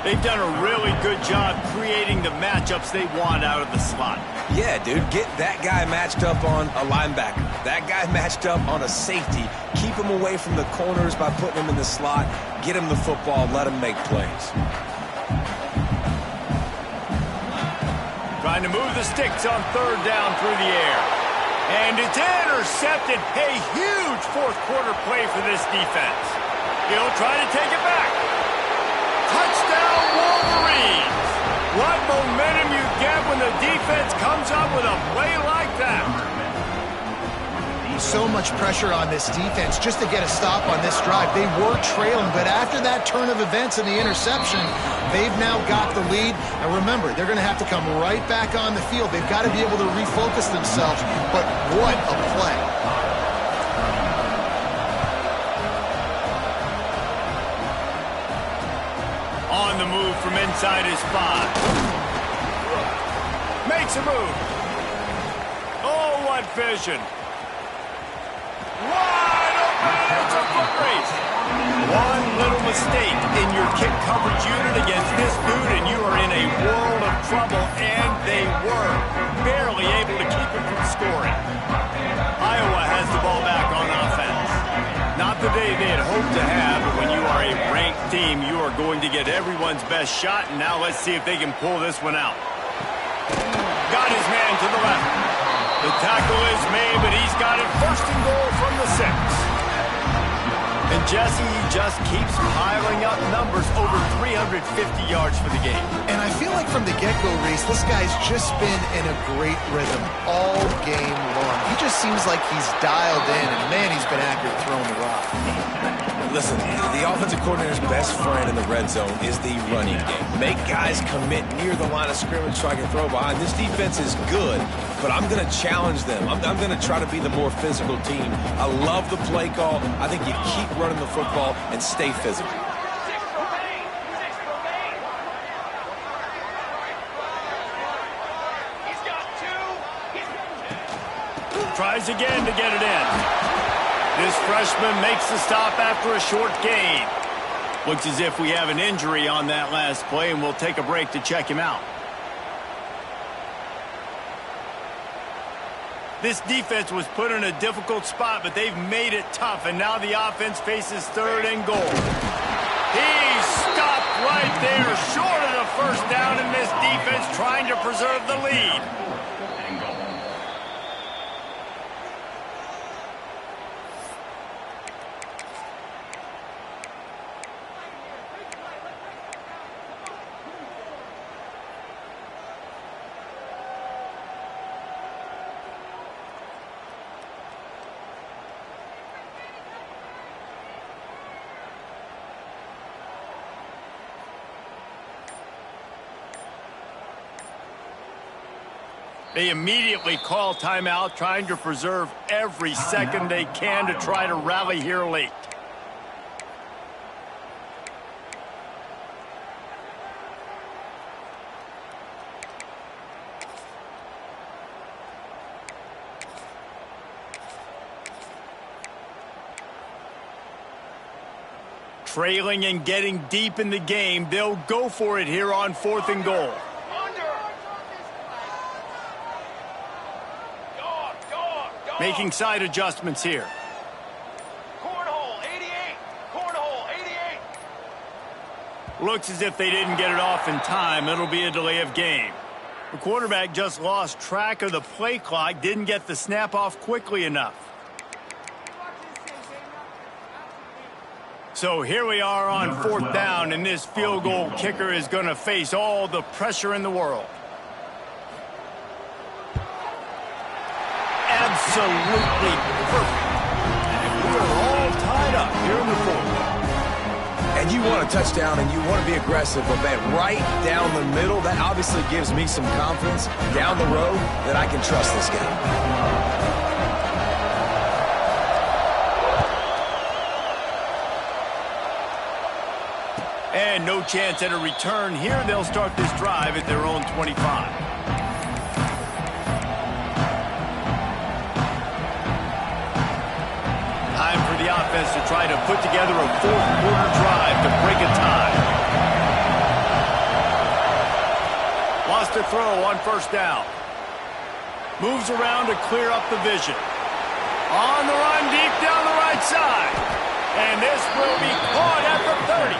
They've done a really good job creating the matchups they want out of the slot. Yeah, dude, get that guy matched up on a linebacker. That guy matched up on a safety. Keep him away from the corners by putting him in the slot. Get him the football. Let him make plays. Trying to move the sticks on third down through the air. And it's intercepted. A huge fourth quarter play for this defense. He'll try to take it back. Touchdown Wolverines. What momentum you get when the defense comes up with a play like that. So much pressure on this defense just to get a stop on this drive. They were trailing, but after that turn of events and the interception, they've now got the lead. And remember, they're going to have to come right back on the field. They've got to be able to refocus themselves, but what a play. On the move from inside his spot. Makes a move. Oh, what vision. Wide open. It's a foot race. One little mistake in your kick coverage unit against this dude, and you are in a world of trouble, and they were barely able to keep him from scoring. Iowa has the ball back on offense. Not the day they had hoped to have, but when you are a ranked team, you are going to get everyone's best shot, and now let's see if they can pull this one out. Got his man to the left. The tackle is made, but he's got it 1st and goal from the 6. And Jesse, he just keeps piling up numbers, over 350 yards for the game. And I feel like from the get-go, Reese, this guy's just been in a great rhythm all game long. He just seems like he's dialed in, and man, he's been accurate throwing the rock. Listen, the offensive coordinator's best friend in the red zone is the running game. Make guys commit near the line of scrimmage so I can throw behind. This defense is good, but I'm going to challenge them. I'm going to try to be the more physical team. I love the play call. I think you keep running the football and stay physical. Tries again to get it in. This freshman makes the stop after a short gain. Looks as if we have an injury on that last play, and we'll take a break to check him out. This defense was put in a difficult spot, but they've made it tough, and now the offense faces 3rd and goal. He stopped right there, short of the first down, in this defense trying to preserve the lead. They immediately call timeout, trying to preserve every second they can to try to rally here late. Trailing and getting deep in the game, they'll go for it here on 4th and goal. Making side adjustments here. Cornhole, 88. Cornhole, 88. Looks as if they didn't get it off in time. It'll be a delay of game. The quarterback just lost track of the play clock, didn't get the snap off quickly enough. So here we are on 4th down, and this field goal kicker is going to face all the pressure in the world. Absolutely perfect. And we are all tied up here in the 4th. And you want a touchdown and you want to be aggressive, but man, right down the middle, that obviously gives me some confidence down the road that I can trust this game. And no chance at a return here. They'll start this drive at their own 25. The offense to try to put together a 4th-quarter drive to break a tie. Lost a throw on 1st down. Moves around to clear up the vision. On the run deep down the right side. And this will be caught at the 30.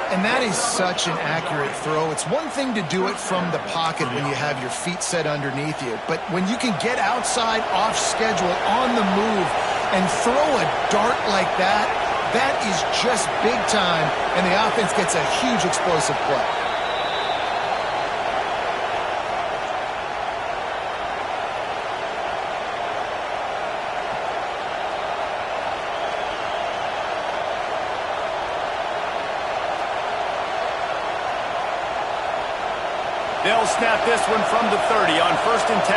And that is such an accurate throw. It's one thing to do it from the pocket when you have your feet set underneath you, but when you can get outside, off schedule, on the move, and throw a dart like that, that is just big time, and the offense gets a huge explosive play. They'll snap this one from the 30 on 1st and 10.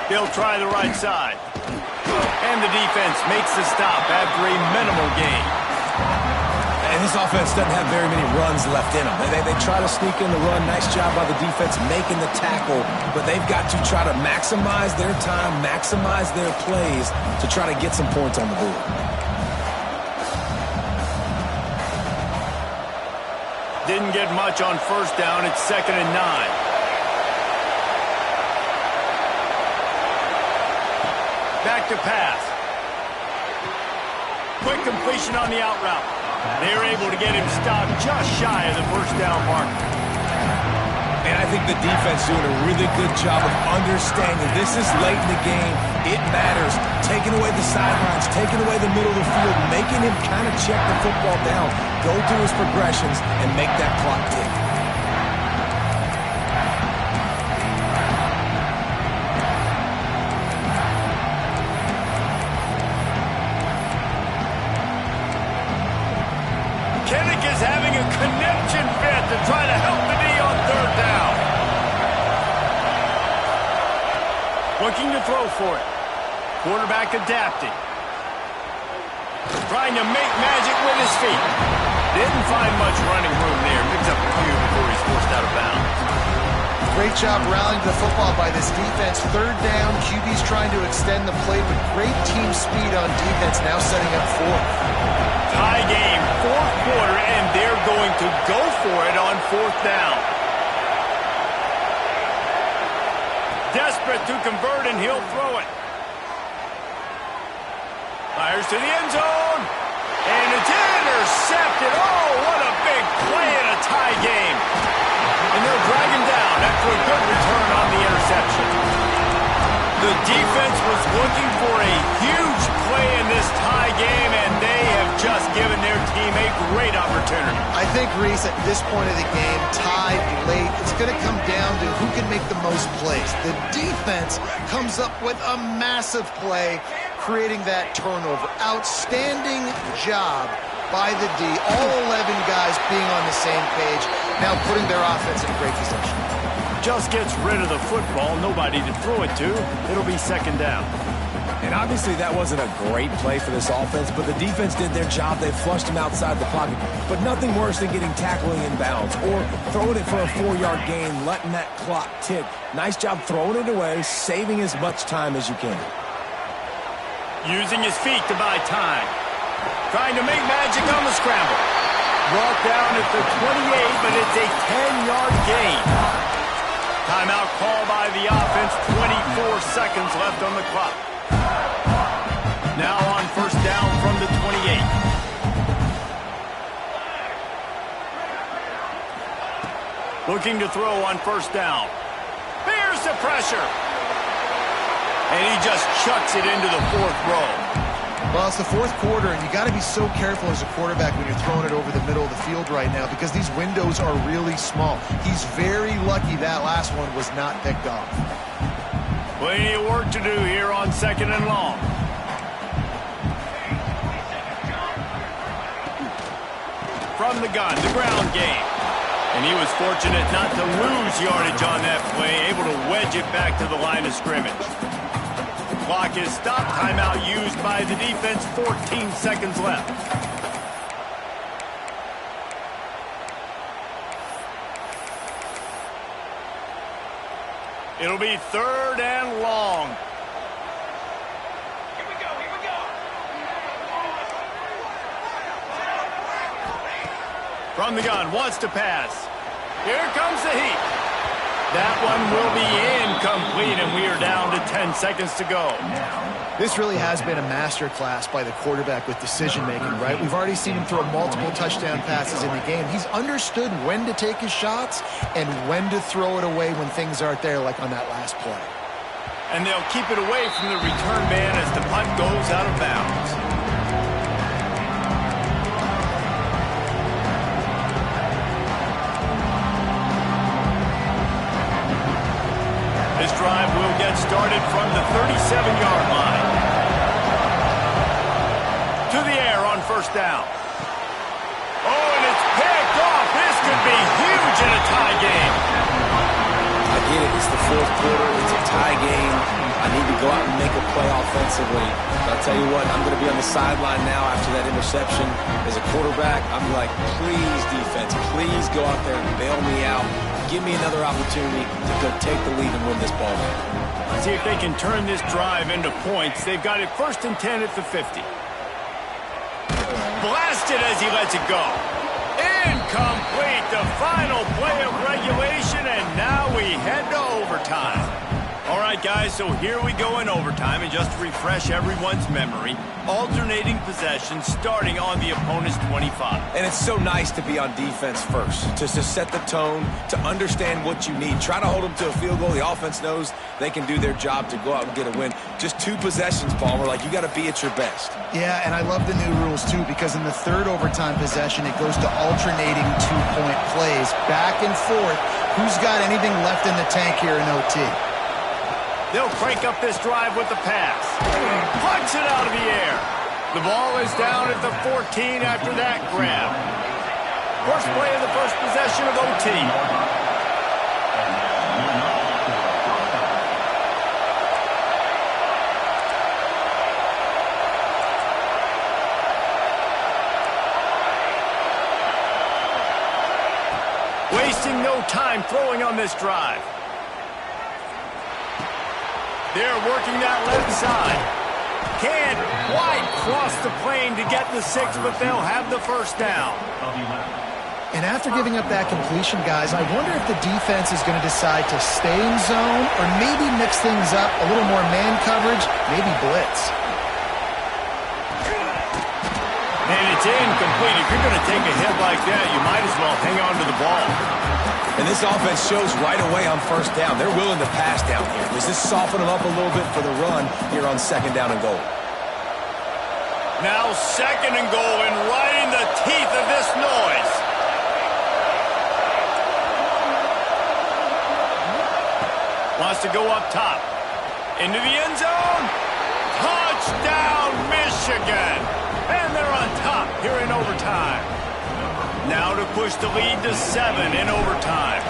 They'll try the right side. And the defense makes the stop after a minimal gain. And this offense doesn't have very many runs left in them. They try to sneak in the run. Nice job by the defense making the tackle. But they've got to try to maximize their time, maximize their plays to try to get some points on the board. Didn't get much on 1st down. It's 2nd and 9. Back to pass. Quick completion on the out route. They're able to get him stopped just shy of the 1st down mark. And I think the defense doing a really good job of understanding this is late in the game. It matters. Taking away the sidelines, taking away the middle of the field, making him kind of check the football down, go through his progressions, and make that clock tick. Kinnick is having a conniption fit to try to help the D on 3rd down. Looking to throw for it. Quarterback adapting. Trying to make magic with his feet. Didn't find much running room there. Picks up a few before he's forced out of bounds. Great job rallying the football by this defense. Third down, QB's trying to extend the play, but great team speed on defense, now setting up fourth. Tie game, fourth quarter, and they're going to go for it on fourth down. Desperate to convert, and he'll throw it. Fires to the end zone, and it's intercepted. Oh, what a big play in a tie game. And they'll drag him down after a good return on the interception. The defense was looking for a huge play in this tie game, and they have just given their team a great opportunity. I think, Reese, at this point of the game, tied late, it's going to come down to who can make the most plays. The defense comes up with a massive play, creating that turnover. Outstanding job by the D. All 11 guys being on the same page, now putting their offense in great position. Just gets rid of the football, nobody to throw it to. It'll be second down. And obviously that wasn't a great play for this offense, but the defense did their job. They flushed him outside the pocket. But nothing worse than getting tackling in bounds or throwing it for a 4-yard gain, letting that clock tick. Nice job throwing it away, saving as much time as you can. Using his feet to buy time. Trying to make magic on the scramble. Brought down at the 28, but it's a 10-yard gain. Timeout call by the offense. 24 seconds left on the clock. Now on first down from the 28. Looking to throw on first down. Bears the pressure. And he just chucks it into the fourth row. Well, it's the fourth quarter, and you got to be so careful as a quarterback when you're throwing it over the middle of the field right now because these windows are really small. He's very lucky that last one was not picked off. Plenty of work to do here on second and long. From the gun, the ground game. And he was fortunate not to lose yardage on that play, able to wedge it back to the line of scrimmage. Clock is stopped. Timeout used by the defense. 14 seconds left. It'll be third and long. Here we go, here we go. From the gun, wants to pass. Here comes the heat. That one will be incomplete, and we are down to 10 seconds to go. This really has been a master class by the quarterback with decision-making, right? We've already seen him throw multiple touchdown passes in the game. He's understood when to take his shots and when to throw it away when things aren't there, like on that last play. And they'll keep it away from the return man as the punt goes out of bounds. This drive will get started from the 37-yard line. To the air on first down. Oh, and it's picked off. This could be huge in a tie game. I get it. It's the fourth quarter. It's a tie game. I need to go out and make a play offensively. But I'll tell you what, I'm going to be on the sideline now after that interception. As a quarterback, I'm like, please, defense, please go out there and bail me out. Give me another opportunity to go take the lead and win this ball game. See if they can turn this drive into points. They've got it first and 10 at the 50. Blasted as he lets it go. Incomplete. The final play of regulation, and now we head to overtime. All right, guys, so here we go in overtime, and just to refresh everyone's memory, alternating possessions starting on the opponent's 25. And it's so nice to be on defense first, just to set the tone, to understand what you need. Try to hold them to a field goal. The offense knows they can do their job to go out and get a win. Just 2 possessions, Palmer. Like, you got to be at your best. Yeah, and I love the new rules, too, because in the third overtime possession, it goes to alternating 2-point plays, back and forth. Who's got anything left in the tank here in OT? They'll crank up this drive with the pass. Punch it out of the air. The ball is down at the 14 after that grab. First play of the first possession of OT. time throwing on this drive. They're working that left side. Can't quite cross the plane to get the 6, but they'll have the first down. And after giving up that completion, guys, I wonder if the defense is going to decide to stay in zone or maybe mix things up, a little more man coverage, maybe blitz. And it's incomplete. If you're going to take a hit like that, you might as well hang on to the ball. And this offense shows right away on first down. They're willing to pass down here. Does this soften them up a little bit for the run here on second down and goal? Now second and goal, and right in the teeth of this noise. Wants to go up top. Into the end zone. Touchdown, Michigan. And they're on top here in overtime. Now to push the lead to 7 in overtime.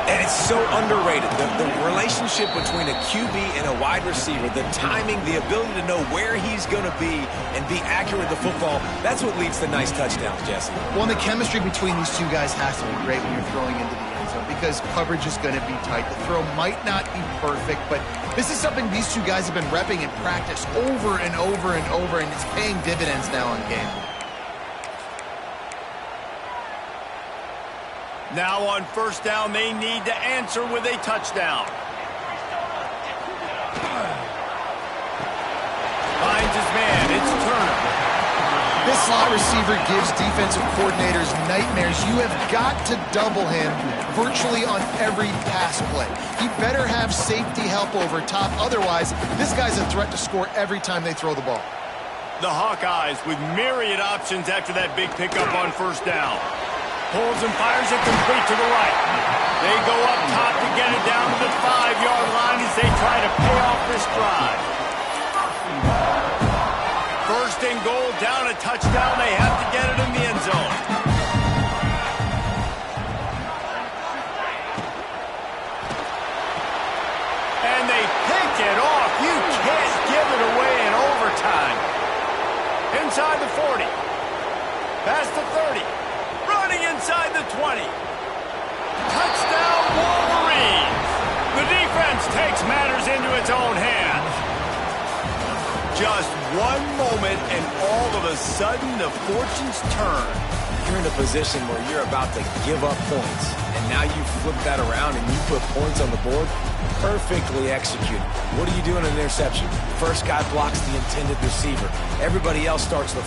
And it's so underrated. The relationship between a QB and a wide receiver, the timing, the ability to know where he's going to be and be accurate with the football, that's what leads to nice touchdowns, Jesse. Well, and the chemistry between these two guys has to be great when you're throwing into the end zone because coverage is going to be tight. The throw might not be perfect, but this is something these two guys have been repping in practice over and over and over, and it's paying dividends now in game. Now on first down, they need to answer with a touchdown. Finds his man. It's Turner. This slot receiver gives defensive coordinators nightmares. You have got to double him virtually on every pass play. He better have safety help over top. Otherwise, this guy's a threat to score every time they throw the ball. The Hawkeyes with myriad options after that big pickup on first down. Pulls and fires it complete to the right. They go up top to get it down to the 5-yard line as they try to pay off this drive. First and goal, down a touchdown. They have to get it in the end zone. And they pick it off. You can't give it away in overtime. Inside the 40. Past the 30. Running inside the 20. Touchdown, Wolverines. The defense takes matters into its own hands. Just one moment, and all of a sudden, the fortunes turn. You're in a position where you're about to give up points, and now you flip that around and you put points on the board. Perfectly executed. What do you do in an interception? First guy blocks the intended receiver. Everybody else starts the